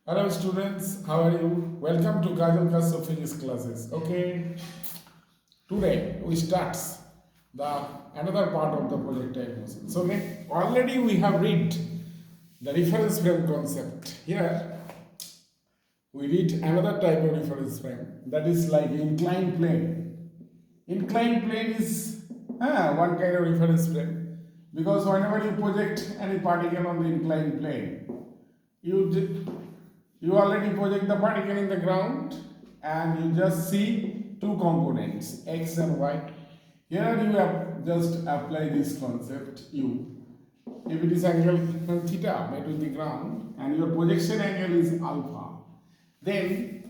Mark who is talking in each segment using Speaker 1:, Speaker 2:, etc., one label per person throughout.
Speaker 1: Hello students, how are you? Welcome to Kajal Class of Physics classes. Okay, today we start the another part of the projectile motions. Okay, already we have read the reference frame concept. Here we read another type of reference frame that is like inclined plane. Inclined plane is one kind of reference frame because whenever you project any particle on the inclined plane, you you already project the particle in the ground and you just see two components x and y. Here you have just apply this concept u. If it is angle theta made with the ground and your projection angle is alpha, then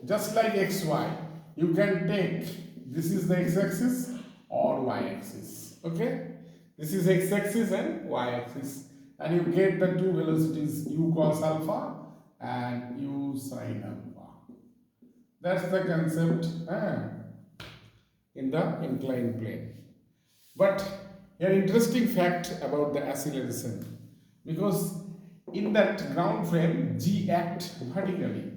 Speaker 1: just like xy, you can take this is the x-axis or y-axis. Okay, this is x-axis and y-axis, and you get the two velocities u cos alpha and u sin alpha. That's the concept in the inclined plane. But an interesting fact about the acceleration, because in that ground frame g acts vertically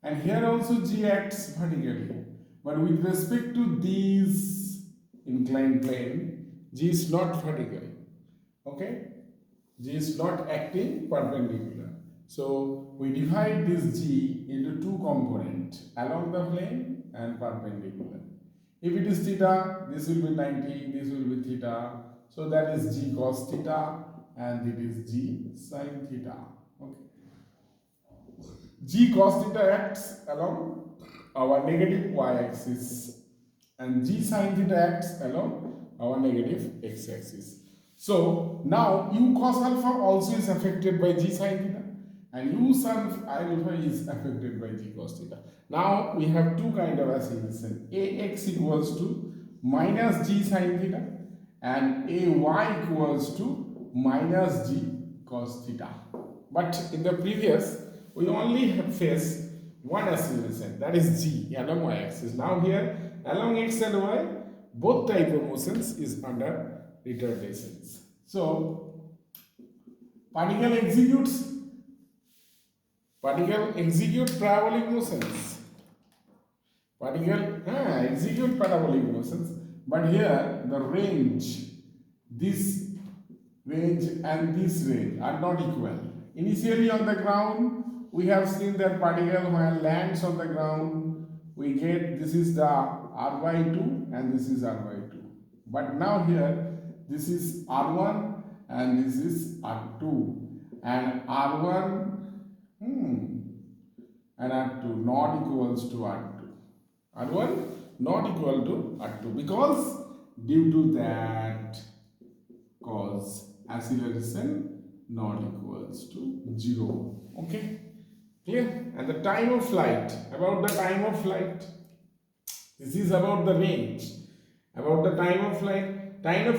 Speaker 1: and here also g acts vertically, but with respect to these inclined plane g is not vertical. Okay, g is not acting perpendicular. So we divide this g into two components, along the plane and perpendicular. If it is theta, this will be 90, this will be theta. So that is g cos theta and it is g sin theta. Okay. G cos theta acts along our negative y-axis and g sin theta acts along our negative x-axis. So now u cos alpha also is affected by g sin theta and u sin alpha is affected by g cos theta. Now we have two kind of acceleration. Ax equals to minus g sin theta and ay equals to minus g cos theta. But in the previous we only have faced one acceleration, that is g along y-axis. Now here along x and y, both type of motions is under retardations. So particle execute parabolic motions. Particle execute parabolic motions, but here the range, this range and this range are not equal. Initially on the ground, we have seen that particle when lands on the ground, we get this is the r by 2 and this is r by 2. But now here, this is r1 and this is r2 and r1 and r2 not equals to r2. r1 not equal to r2 because due to that cause acceleration not equals to 0. Okay, clear? And the time of flight, about the time of flight, this is about the range. About the time of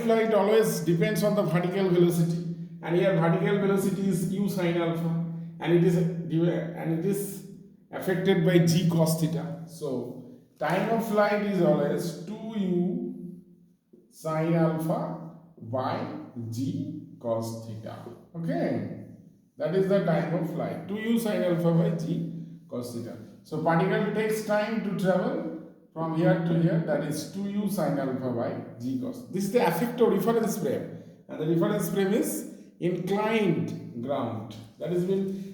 Speaker 1: flight always depends on the vertical velocity, and here vertical velocity is u sin alpha and it is affected by g cos theta. So time of flight is always 2u sin alpha by g cos theta. Okay, that is the time of flight, 2u sin alpha by g cos theta. So particle takes time to travel from here to here, that is 2u sin alpha by g cos. This is the effect of reference frame, and the reference frame is inclined ground, that is mean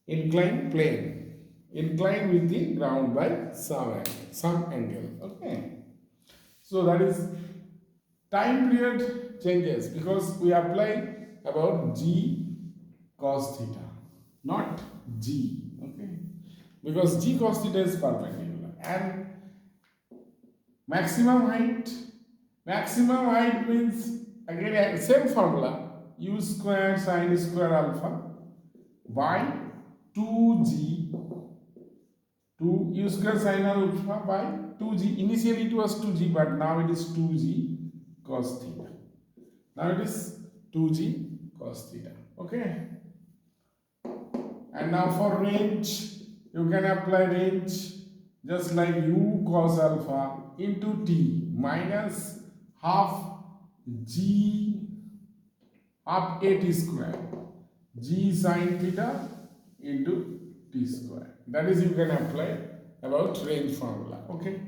Speaker 1: inclined plane, inclined with the ground by some angle. Okay, so that is time period changes because we apply about g cos theta, not g. Okay, because g cos theta is perpendicular. And maximum height means again same formula, u square sin square alpha by 2g, 2 u square sin alpha by 2g. Initially it was 2g, but now it is 2g cos theta. Now it is 2g cos theta. Okay, and now for range, you can apply range just like u cos alpha into t minus half g half at square g sin theta into t square. That is, you can apply about range formula. Okay,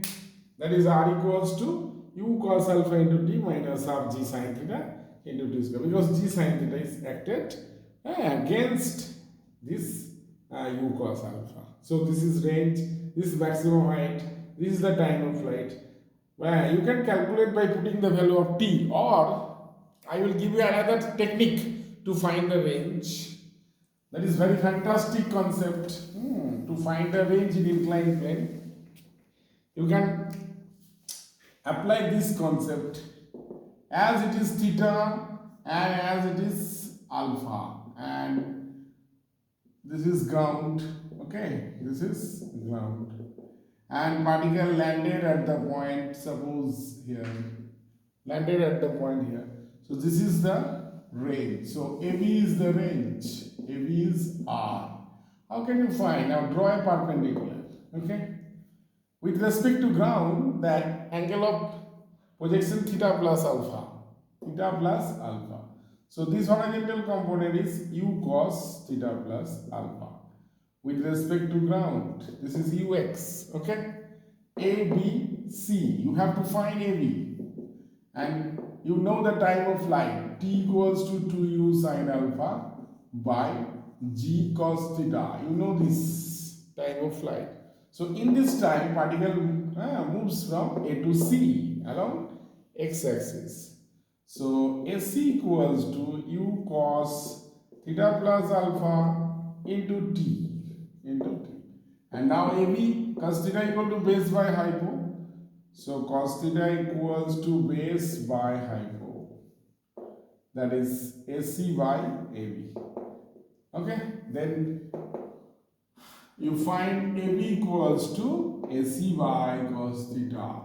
Speaker 1: that is r equals to u cos alpha into t minus half g sin theta into t square, because g sin theta is acted against this u cos alpha. So this is range, this is maximum height, this is the time of flight. Well, you can calculate by putting the value of t, or I will give you another technique to find the range. That is very fantastic concept to find the range in inclined plane. You can apply this concept as it is theta and as it is alpha, and this is ground. Okay, this is ground, and particle landed at the point, suppose here, landed at the point here. So this is the range. So AB is the range, AB is R. How can you find? Now draw a perpendicular. Okay, with respect to ground, that angle of projection theta plus alpha, theta plus alpha. So this horizontal component is u cos theta plus alpha. With respect to ground, this is ux. Okay, A, B, C. You have to find AB, and you know the time of flight. T equals to 2u sin alpha by g cos theta. You know this time of flight. So in this time, particle moves from A to C along x-axis. So AC equals to u cos theta plus alpha into t. And now AB, cos theta equal to base by hypo. So cos theta equals to base by hypo. That is AC by AB. Okay, then you find AB equals to AC by cos theta.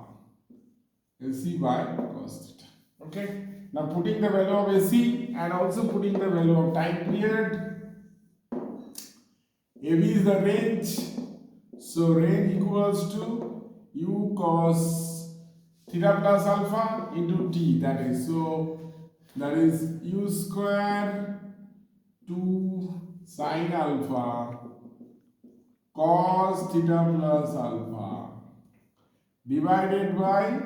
Speaker 1: AC by cos theta. Okay, now putting the value of AC and also putting the value of time period. AB is the range. So range equals to u cos theta plus alpha into t. That is, so that is u square 2 sin alpha cos theta plus alpha divided by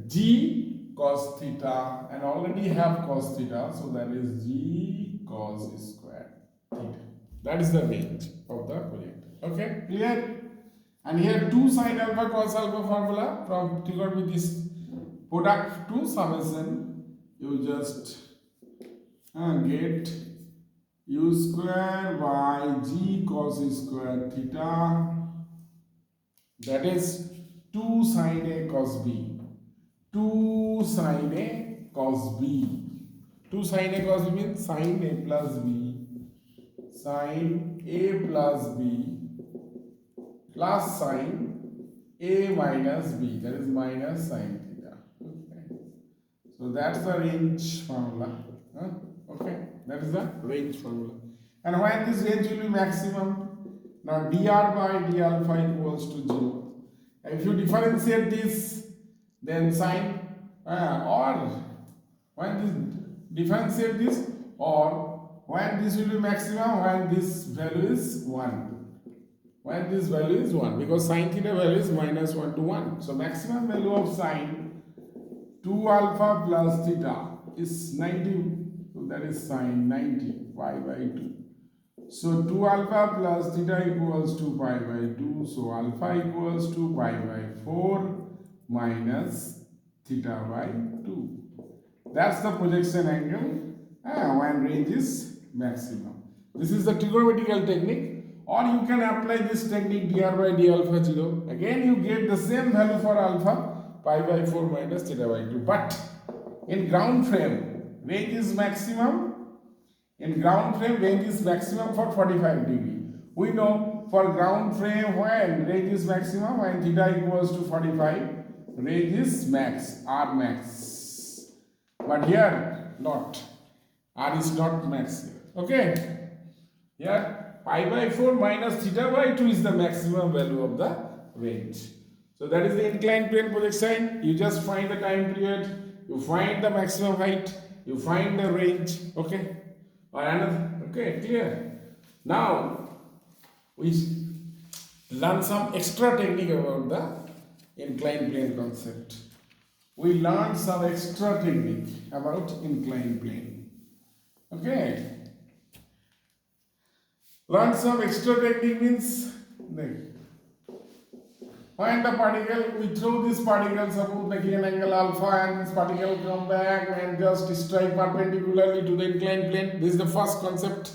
Speaker 1: g cos theta, and already have cos theta, so that is g cos square theta. That is the range of the project. Okay, clear? And here 2 sin alpha cos alpha formula from trigger with this product to summation, you just get u square by g cos square theta, that is 2 sin A cos B. 2 sin A cos B. 2 sin A cos B means sin A plus B, sin A plus B plus sin A minus B, that is minus sin theta. Okay. So that's the range formula. Okay, that is the range formula. And when this range will be maximum, now dr by d alpha equals to 0. If you differentiate this, then sin or when this differentiate this, or when this will be maximum, when this value is 1. When this value is 1, because sin theta value is minus 1 to 1. So maximum value of sin 2 alpha plus theta is 90. So that is sin 90 pi by 2. So 2 alpha plus theta equals to pi by 2. So alpha equals to pi by 4 minus theta by 2. That's the projection angle when range is maximum. This is the trigonometrical technique. Or you can apply this technique dr by d alpha 0. Again you get the same value for alpha, pi by 4 minus theta by 2. But in ground frame, range is maximum. In ground frame, range is maximum for 45 degree. We know for ground frame, when range is maximum, when theta equals to 45, range is max, R max. But here, not. R is not max here. Okay? Here, pi by 4 minus theta by 2 is the maximum value of the range. So that is the inclined plane projection. You just find the time period, you find the maximum height, you find the range. Okay? Or another. Okay, clear? Now we learn some extra technique about the inclined plane concept. We learn some extra technique about inclined plane. Okay. Learn some extra technique means when the particle, we throw this particle, suppose making an angle alpha, and this particle come back and just strike perpendicularly to the inclined plane. This is the first concept.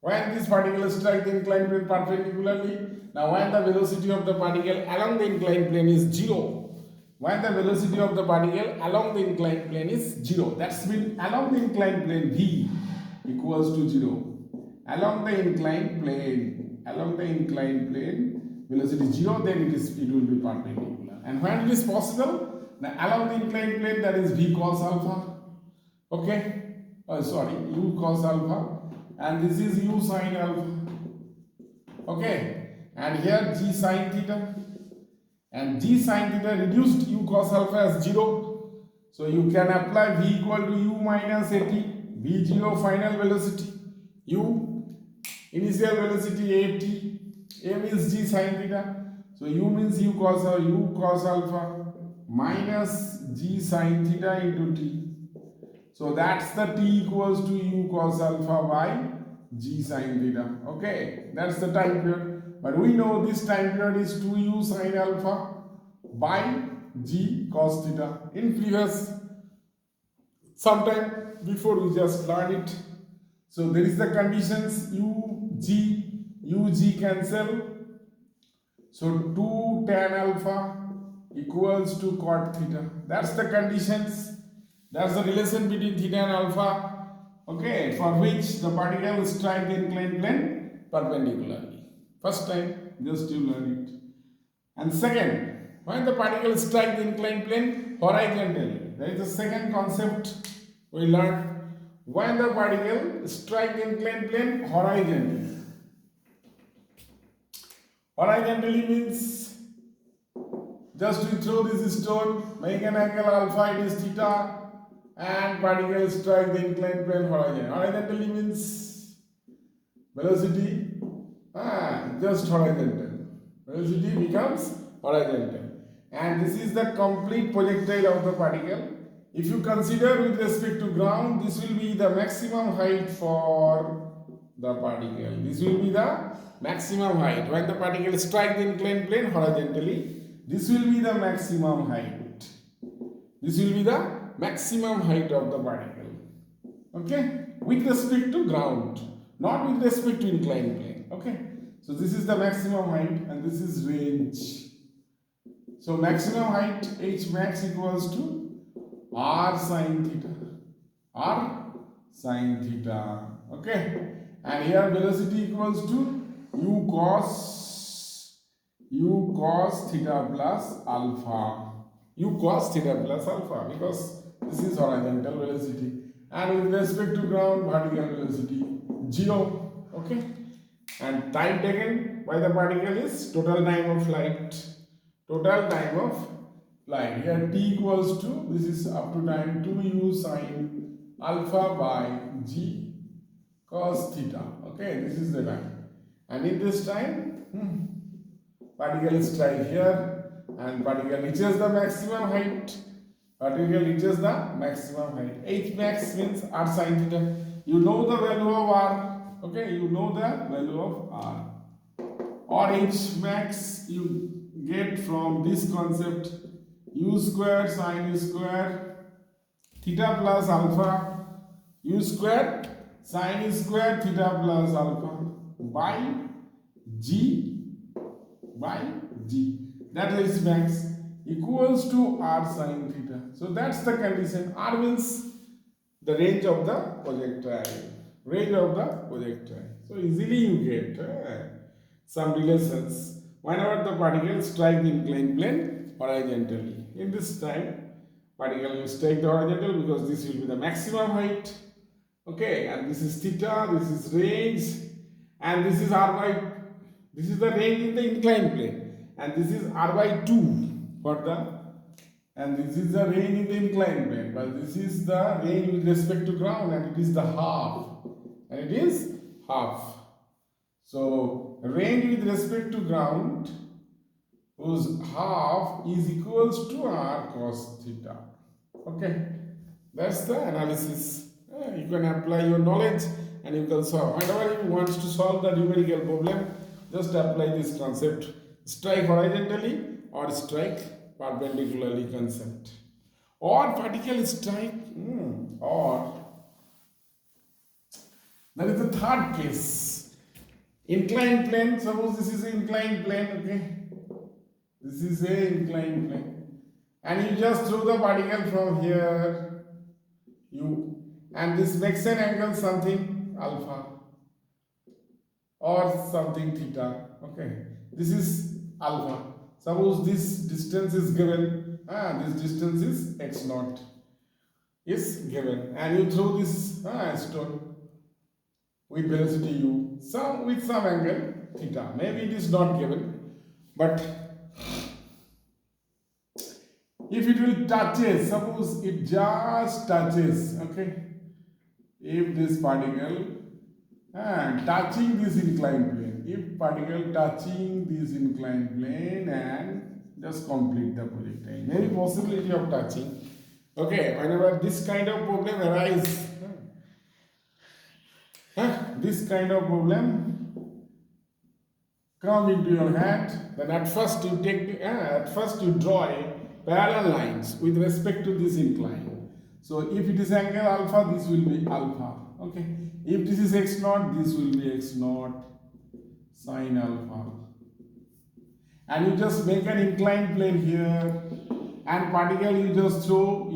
Speaker 1: When this particle strikes the inclined plane perpendicularly, now when the velocity of the particle along the inclined plane is 0, when the velocity of the particle along the inclined plane is 0, that's mean along the inclined plane v equals to 0. Along the inclined plane, velocity 0, then it will be perpendicular. And when it is possible, now along the inclined plane, that is v cos alpha. Okay, u cos alpha, and this is u sin alpha. Okay, and here g sin theta, and g sin theta reduced u cos alpha as 0. So you can apply v equal to u minus at, v0 final velocity, u initial velocity at, m is g sin theta. So u means u cos alpha minus g sin theta into t. So that's the t equals to u cos alpha by g sin theta. Okay, that's the time period. But we know this time period is 2u sin alpha by g cos theta. In previous, sometime before we just learned it. So there is the conditions ug cancel. So 2 tan alpha equals to cot theta. That's the conditions. That's the relation between theta and alpha. Okay, for which the particle strike the inclined plane perpendicularly. First time, just you learn it. And second, when the particle strike the inclined plane horizontally, that is the second concept we learned. When the particle strike the inclined plane horizontally. Horizontally means just we throw this stone, make an angle alpha, it is theta, and particle strike the inclined plane horizontally. Horizontally means velocity, just horizontal. Velocity becomes horizontal. And this is the complete projectile of the particle. If you consider with respect to ground, this will be the maximum height for the particle. This will be the maximum height. When the particle strikes the inclined plane horizontally, this will be the maximum height. This will be the maximum height of the particle. Okay? With respect to ground, not with respect to inclined plane. Okay? So this is the maximum height and this is range. So maximum height h max equals to r sin theta. R sin theta. Okay? And here velocity equals to u cos theta plus alpha. U cos theta plus alpha, because this is horizontal velocity. And with respect to ground, vertical velocity 0. Okay? And time taken by the particle is total time of flight. Total time of flight. Here t equals to, this is up to time 2u sin alpha by g cos theta. Okay, this is the time. And in this time, particle strike here and particle reaches the maximum height. Particle reaches the maximum height. H max means r sin theta. You know the value of r. Okay, you know the value of r. Or h max you get from this concept, u square sin square theta plus alpha, u square sin square theta plus alpha by g. That is max equals to r sin theta. So that's the condition. R means the range of the projectile. Range of the projectile. So easily you get some relations. Whenever the particle strike the inclined plane horizontally. In this time, particle will strike the horizontal because this will be the maximum height. Okay, and this is theta, this is range, and this is r by, this is the range in the inclined plane, and this is r by 2 for the, and this is the range in the inclined plane, but this is the range with respect to ground, and it is the half, and it is half. half. So range with respect to ground whose half is equals to r cos theta. Okay, that's the analysis. You can apply your knowledge and you can solve. Whenever you want to solve the numerical problem, just apply this concept. Strike horizontally or strike perpendicularly concept. Or particle strike, or that is the third case. Inclined plane, suppose this is an inclined plane, okay? This is a inclined plane. And you just throw the particle from here, and this makes an angle something alpha or something theta, okay? This is alpha. Suppose this distance is given, this distance is x naught is given, and you throw this stone with velocity u, with some angle theta. Maybe it is not given, but if it will touches, suppose it just touches, okay? If this particle touching this inclined plane, if particle touching this inclined plane and just complete the projectile, maybe possibility of touching. Okay, whenever this kind of problem arises, this kind of problem come into your head, then at first you draw parallel lines with respect to this incline. So if it is angle alpha, this will be alpha. Okay. If this is x naught, this will be x naught sine alpha. And you just make an inclined plane here, and particle you just throw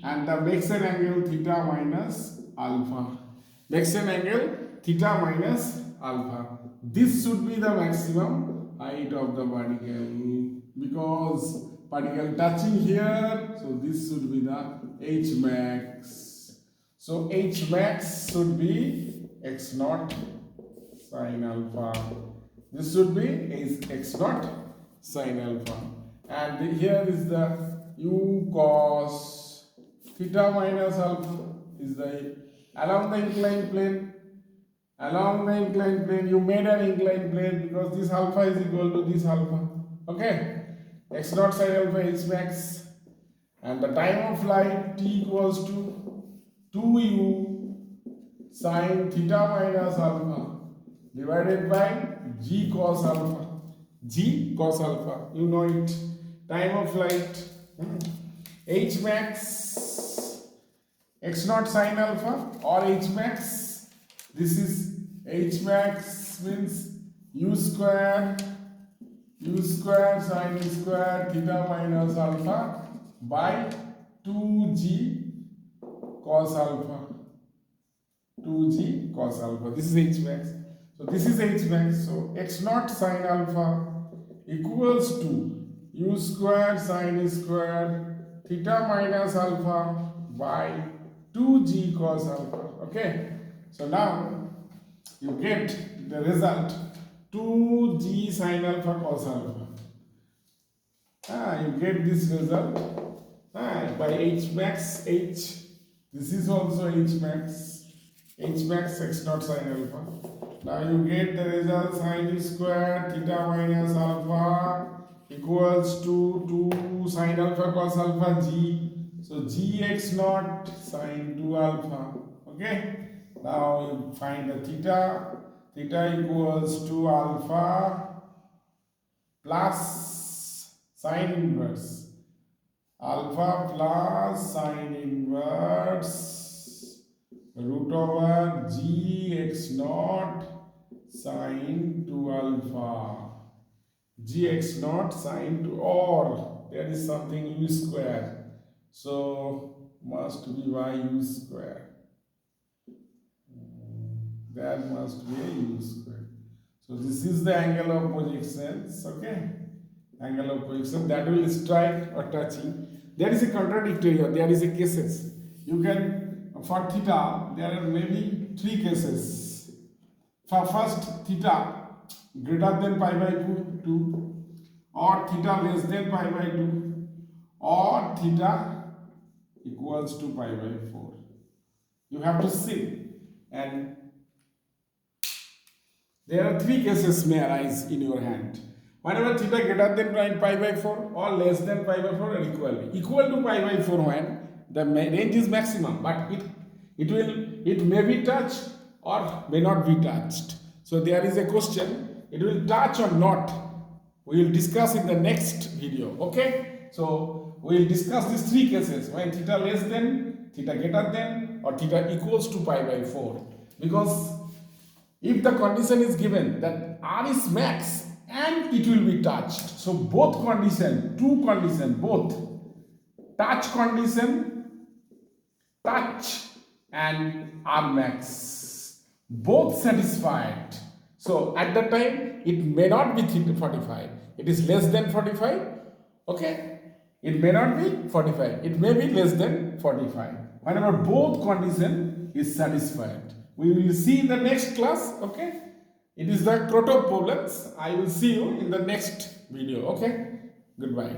Speaker 1: and the makes an angle theta minus alpha. Makes an angle theta minus alpha. This should be the maximum height of the particle, because particle touching here, so this should be the h max. So h max should be x naught sine alpha. This should be x naught sine alpha. And here is the u cos theta minus alpha is the along the inclined plane. Along the inclined plane, you made an inclined plane because this alpha is equal to this alpha. Okay, x naught sine alpha h max, and the time of flight t equals to 2u sine theta minus alpha divided by g cos alpha. G cos alpha, you know it. Time of flight, h max x naught sine alpha or h max. This is h max means u square sine square theta minus alpha by 2g cos alpha. 2g cos alpha. This is h max. So this is h max. So x naught sine alpha equals to u square sine square theta minus alpha by 2g cos alpha. Okay. So now you get the result 2g sine alpha cos alpha. You get this result by h max h. This is also h max x naught sine alpha. Now you get the result sine square theta minus alpha equals to 2 sine alpha cos alpha g. So g x naught sine 2 alpha. Okay. Now you find the theta. Theta equals to alpha plus sine inverse. Alpha plus sine inverse root over g x naught sine 2 alpha. G x naught sine 2, or there is something u square. So must be y u square. That must be a u square. So this is the angle of projections, okay? Angle of projection that will strike or touching. There is a contradictory here, there is a cases. You can, for theta, there are maybe 3 cases. For first, theta greater than pi by 2, or theta less than pi by 2, or theta equals to pi by 4. You have to see, and There are three cases may arise in your hand. Whenever theta greater than pi by 4 or less than pi by 4 or equal to pi by 4 when the range is maximum, but it may be touched or may not be touched. So there is a question, it will touch or not. We will discuss in the next video. Okay, so we will discuss these three cases when theta less than, theta greater than, or theta equals to pi by 4. Because if the condition is given that R is max and it will be touched, so both condition, two condition, both touch condition, touch and R max, both satisfied. So at that time it may not be theta 45, it is less than 45. Okay, it may not be 45, it may be less than 45. Whenever both condition is satisfied, we will see in the next class. Okay, it is the Krotov problems. I will see you in the next video. Okay, goodbye.